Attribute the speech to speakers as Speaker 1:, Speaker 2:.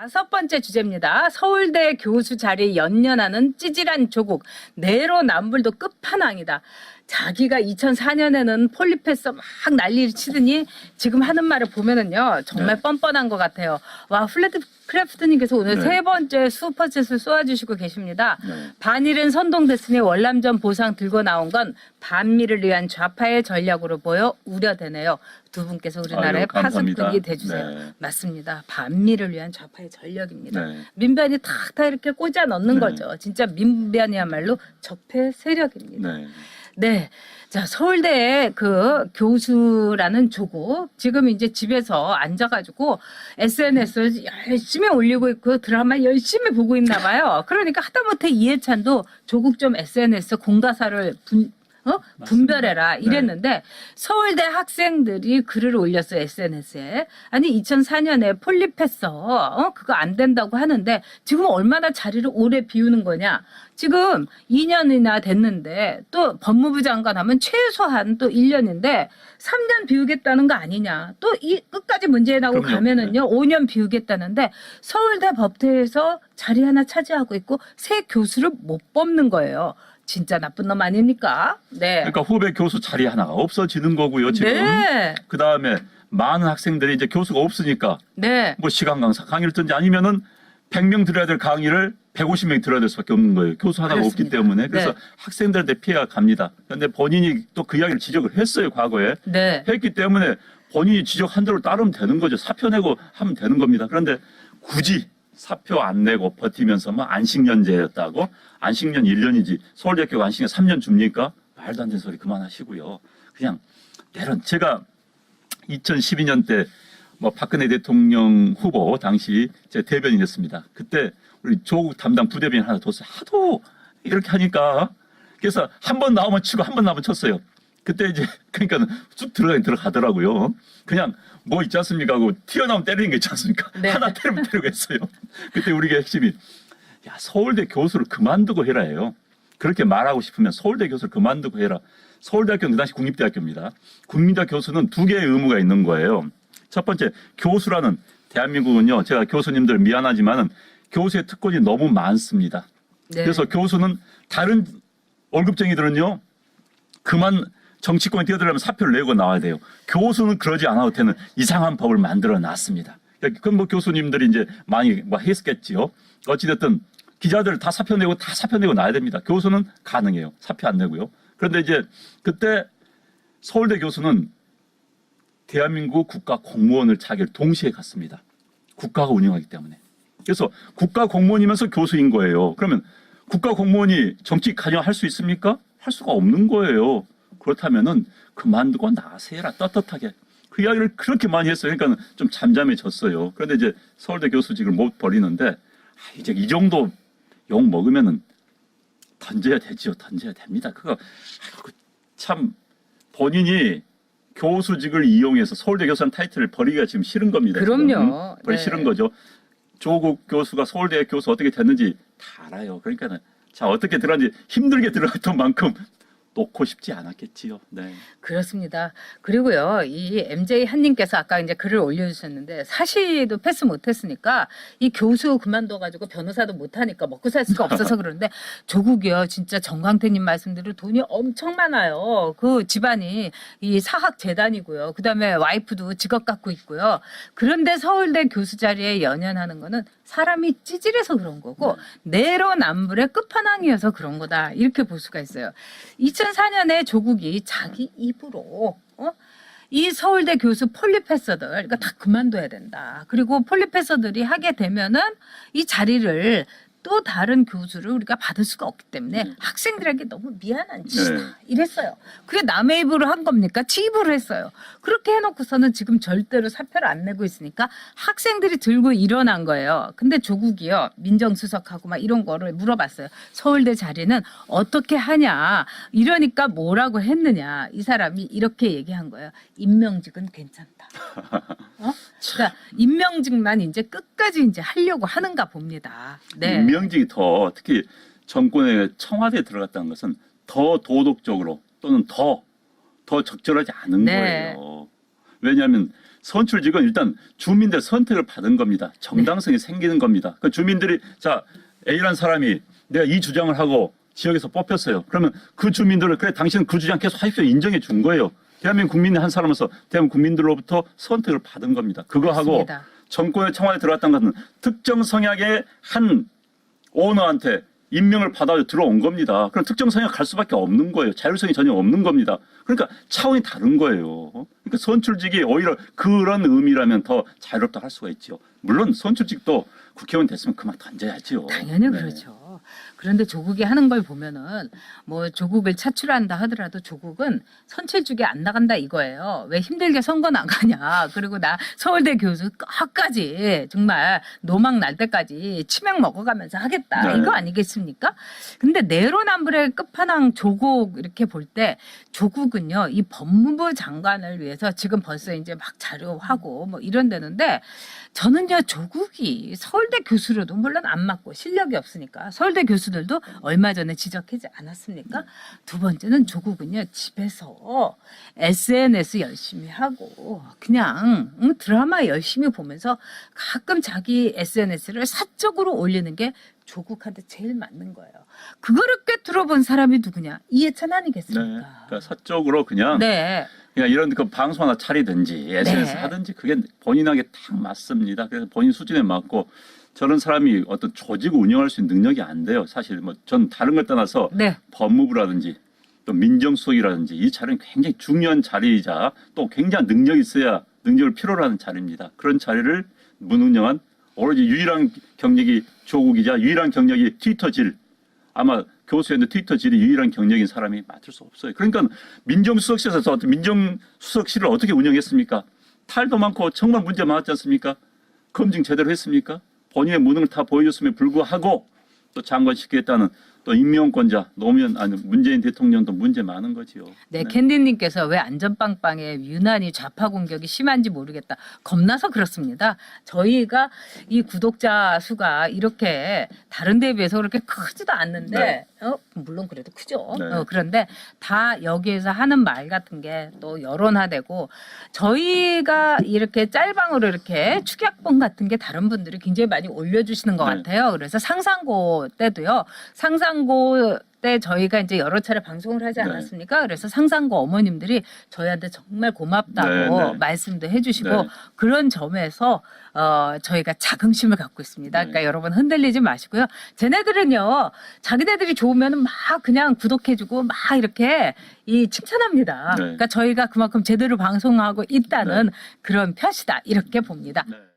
Speaker 1: 5번째 주제입니다. 서울대 교수 자리 연연하는 찌질한 조국. 내로남불도 끝판왕이다. 자기가 2004년에는 폴리페서 막 난리를 치더니 지금 하는 말을 보면은요 정말 뻔뻔한 것 같아요. 와, 플래트 크래프트님께서 오늘 3번째 슈퍼챗을 쏘아주시고 계십니다. 반일은 선동됐으니 월남전 보상 들고 나온 건 반미를 위한 좌파의 전략으로 보여 우려되네요. 두 분께서 우리나라의 파수꾼이 돼주세요. 맞습니다. 반미를 위한 좌파의 전략입니다. 민변이 탁탁 이렇게 꽂아 넣는 거죠. 진짜 민변이야말로 적폐 세력입니다. 네. 자, 서울대 그 교수라는 조국 지금 이제 집에서 앉아가지고 SNS를 열심히 올리고 있고 드라마 열심히 보고 있나 봐요. 그러니까 하다못해 이해찬도 조국 좀 SNS 공가사를 분별해라 이랬는데 서울대 학생들이 글을 올렸어요. SNS에. 아니 2004년에 폴립했어. 그거 안 된다고 하는데 지금 얼마나 자리를 오래 비우는 거냐. 지금 2년이나 됐는데 또 법무부 장관 하면 최소한 또 1년인데 3년 비우겠다는 거 아니냐. 또 이 끝까지 문제 나고 가면은요 5년 비우겠다는데 서울대 법대에서 자리 하나 차지하고 있고 새 교수를 못 뽑는 거예요. 진짜 나쁜 놈 아닙니까? 네.
Speaker 2: 그러니까 후배 교수 자리 하나가 없어지는 거고요. 지금.
Speaker 1: 네.
Speaker 2: 그 다음에 많은 학생들이 이제 교수가 없으니까
Speaker 1: 네.
Speaker 2: 뭐 시간 강사 강의를 듣는지 아니면은 100명 들어야 될 강의를 150명이 들어야 될 수밖에 없는 거예요. 교수 하나가
Speaker 1: 그렇습니다.
Speaker 2: 없기 때문에. 그래서
Speaker 1: 네.
Speaker 2: 학생들한테 피해가 갑니다. 그런데 본인이 또 그 이야기를 지적을 했어요. 과거에.
Speaker 1: 네.
Speaker 2: 했기 때문에 본인이 지적한 대로 따르면 되는 거죠. 사표 내고 하면 되는 겁니다. 그런데 굳이 사표 안 내고 버티면서 뭐 안식년제였다고 안식년 1년이지 서울대학교가 안식년 3년 줍니까? 말도 안 되는 소리 그만하시고요. 그냥 내론 제가 2012년 때 뭐 박근혜 대통령 후보 당시 제 대변인이었습니다. 그때 우리 조국 담당 부대변인 하나 뒀어요. 하도 이렇게 하니까 그래서 한 번 나오면 치고 한 번 나오면 쳤어요. 그때 이제 그러니까 쭉 들어가더라고요. 그냥 뭐 있지 않습니까? 하고 튀어나오면 때리는 게 있지 않습니까?
Speaker 1: 네.
Speaker 2: 하나 때리면 때리고 했어요. 그때 우리가 핵심이 야 서울대 교수를 그만두고 해라 해요. 그렇게 말하고 싶으면 서울대 교수를 그만두고 해라. 서울대학교는 그 당시 국립대학교입니다. 국립대학교 교수는 2개의 의무가 있는 거예요. 첫 번째 교수라는 대한민국은요. 제가 교수님들 미안하지만은 교수의 특권이 너무 많습니다.
Speaker 1: 네.
Speaker 2: 그래서 교수는 다른 월급쟁이들은요. 그만 정치권에 뛰어들려면 사표를 내고 나와야 돼요. 교수는 그러지 않아도 되는 이상한 법을 만들어 놨습니다. 그건 뭐 교수님들이 이제 많이 뭐 했겠지요. 어찌됐든 기자들 다 사표 내고 나야 됩니다. 교수는 가능해요. 사표 안 내고요. 그런데 이제 그때 서울대 교수는 대한민국 국가 공무원을 차기를 동시에 갔습니다. 국가가 운영하기 때문에. 그래서 국가 공무원이면서 교수인 거예요. 그러면 국가 공무원이 정치 관여할 수 있습니까? 할 수가 없는 거예요. 그렇다면은 그만두고 나세라 떳떳하게. 그 이야기를 그렇게 많이 했어요. 그러니까 좀 잠잠해졌어요. 그런데 이제 서울대 교수직을 못 버리는데 이제 이 정도 욕 먹으면은 던져야 되지요. 던져야 됩니다. 그거 참 본인이 교수직을 이용해서 서울대 교수라는 타이틀을 버리기가 지금 싫은 겁니다.
Speaker 1: 그럼요.
Speaker 2: 버리 싫은 거죠. 조국 교수가 서울대 교수 어떻게 됐는지 다 알아요. 그러니까는 자 어떻게 들어갔는지 힘들게 들어갔던 만큼 놓고 싶지 않았겠지요. 네.
Speaker 1: 그렇습니다. 그리고요, 이 MJ 한님께서 아까 이제 글을 올려주셨는데 사시도 패스 못했으니까 이 교수 그만둬가지고 변호사도 못하니까 먹고 살 수가 없어서 그러는데 조국이요, 진짜 정광태님 말씀대로 돈이 엄청 많아요. 그 집안이 이 사학재단이고요. 그 다음에 와이프도 직업 갖고 있고요. 그런데 서울대 교수 자리에 연연하는 거는 사람이 찌질해서 그런 거고 내로남불의 끝판왕이어서 그런 거다. 이렇게 볼 수가 있어요. 2004년에 조국이 자기 입으로 이 서울대 교수 폴리페서들 그러니까 다 그만둬야 된다. 그리고 폴리페서들이 하게 되면은 이 자리를 또 다른 교수를 우리가 받을 수가 없기 때문에 학생들에게 너무 미안한 짓이다. 이랬어요. 그게 남의 입으로 한 겁니까? 지 입으로 했어요. 그렇게 해놓고서는 지금 절대로 사표를 안 내고 있으니까 학생들이 들고 일어난 거예요. 근데 조국이요. 민정수석하고 막 이런 거를 물어봤어요. 서울대 자리는 어떻게 하냐. 이러니까 뭐라고 했느냐. 이 사람이 이렇게 얘기한 거예요. 임명직은 괜찮다. 그러니까 임명직만 이제 끝까지 이제 하려고 하는가 봅니다. 네.
Speaker 2: 임명직이 더 특히 정권의 청와대에 들어갔다는 것은 더 도덕적으로 또는 더 적절하지 않은
Speaker 1: 네.
Speaker 2: 거예요. 왜냐하면 선출직은 일단 주민들 선택을 받은 겁니다. 정당성이 생기는 겁니다. 그 주민들이 자 A라는 사람이 내가 이 주장을 하고 지역에서 뽑혔어요. 그러면 그 주민들을 그래 당신은 그 주장 계속 하십시오 인정해 준 거예요. 대한민국 국민의 한 사람으로서 대한민국 국민들로부터 선택을 받은 겁니다. 그거 하고
Speaker 1: 맞습니다.
Speaker 2: 정권의 청와대에 들어갔다는 것은 특정 성향의 한 오너한테 임명을 받아 들어온 겁니다. 그럼 특정 성향 갈 수밖에 없는 거예요. 자율성이 전혀 없는 겁니다. 그러니까 차원이 다른 거예요. 그러니까 선출직이 오히려 그런 의미라면 더 자유롭다 할 수가 있죠. 물론 선출직도 국회의원 됐으면 그만 던져야죠.
Speaker 1: 당연히
Speaker 2: 네.
Speaker 1: 그렇죠. 그런데 조국이 하는 걸 보면은 뭐 조국을 차출한다 하더라도 조국은 선출직에 안 나간다 이거예요. 왜 힘들게 선거 나가냐. 그리고 나 서울대 교수 끝까지 정말 노망 날 때까지 치맥 먹어가면서 하겠다.
Speaker 2: 네.
Speaker 1: 이거 아니겠습니까? 근데 내로남불의 끝판왕 조국 이렇게 볼 때 조국은요 이 법무부 장관을 위해서 지금 벌써 이제 막 자료하고 뭐 이런 데는데 저는요 조국이 서울대 교수로도 물론 안 맞고 실력이 없으니까 서울대 교수들도 얼마 전에 지적하지 않았습니까? 두 번째는 조국은요 집에서 SNS 열심히 하고 그냥 드라마 열심히 보면서 가끔 자기 SNS를 사적으로 올리는 게 조국한테 제일 맞는 거예요. 그거를 꿰뚫어본 사람이 누구냐? 이해찬
Speaker 2: 네.
Speaker 1: 아니겠습니까?
Speaker 2: 그러니까 사적으로 그냥
Speaker 1: 네.
Speaker 2: 그냥 이런 그 방송 하나 차리든지 SNS
Speaker 1: 네.
Speaker 2: 하든지 그게 본인에게 딱 맞습니다. 그래서 본인 수준에 맞고 저런 사람이 어떤 조직을 운영할 수 있는 능력이 안 돼요. 사실 뭐 전 다른 걸 떠나서
Speaker 1: 네.
Speaker 2: 법무부라든지 또 민정수석이라든지 이 자리는 굉장히 중요한 자리이자 또 굉장한 능력이 있어야 능력을 필요로 하는 자리입니다. 그런 자리를 무능력한 오로지 유일한 경력이 조국이자 유일한 경력이 트위터질 아마 교수였는데 트위터질이 유일한 경력인 사람이 맡을 수 없어요. 그러니까 민정수석실에서 어떤 민정수석실을 어떻게 운영했습니까? 탈도 많고 정말 문제 많았지 않습니까? 검증 제대로 했습니까? 본인의 무능을 다 보여줬음에 불구하고 또 장관시키겠다는 또 임명권자 노무현 아니 문재인 대통령도 문제 많은 거지요.
Speaker 1: 네, 캔디님께서 왜 안전빵빵에 유난히 좌파 공격이 심한지 모르겠다. 겁나서 그렇습니다. 저희가 이 구독자 수가 이렇게 다른 데에 비해서 그렇게 크지도 않는데,
Speaker 2: 네.
Speaker 1: 물론 그래도 크죠.
Speaker 2: 네.
Speaker 1: 그런데 다 여기에서 하는 말 같은 게 또 여론화되고 저희가 이렇게 짤방으로 이렇게 축약본 같은 게 다른 분들이 굉장히 많이 올려주시는 것
Speaker 2: 네.
Speaker 1: 같아요. 그래서 상상고 때도요. 상상고 때 저희가 이제 여러 차례 방송을 하지
Speaker 2: 네.
Speaker 1: 않았습니까? 그래서 상상고 어머님들이 저희한테 정말 고맙다고
Speaker 2: 네, 네.
Speaker 1: 말씀도 해주시고
Speaker 2: 네.
Speaker 1: 그런 점에서 저희가 자긍심을 갖고 있습니다. 그러니까
Speaker 2: 네.
Speaker 1: 여러분 흔들리지 마시고요. 쟤네들은요, 자기네들이 좋으면 막 그냥 구독해주고 막 이렇게 칭찬합니다.
Speaker 2: 네.
Speaker 1: 그러니까 저희가 그만큼 제대로 방송하고 있다는
Speaker 2: 네.
Speaker 1: 그런 표시다 이렇게 봅니다.
Speaker 2: 네.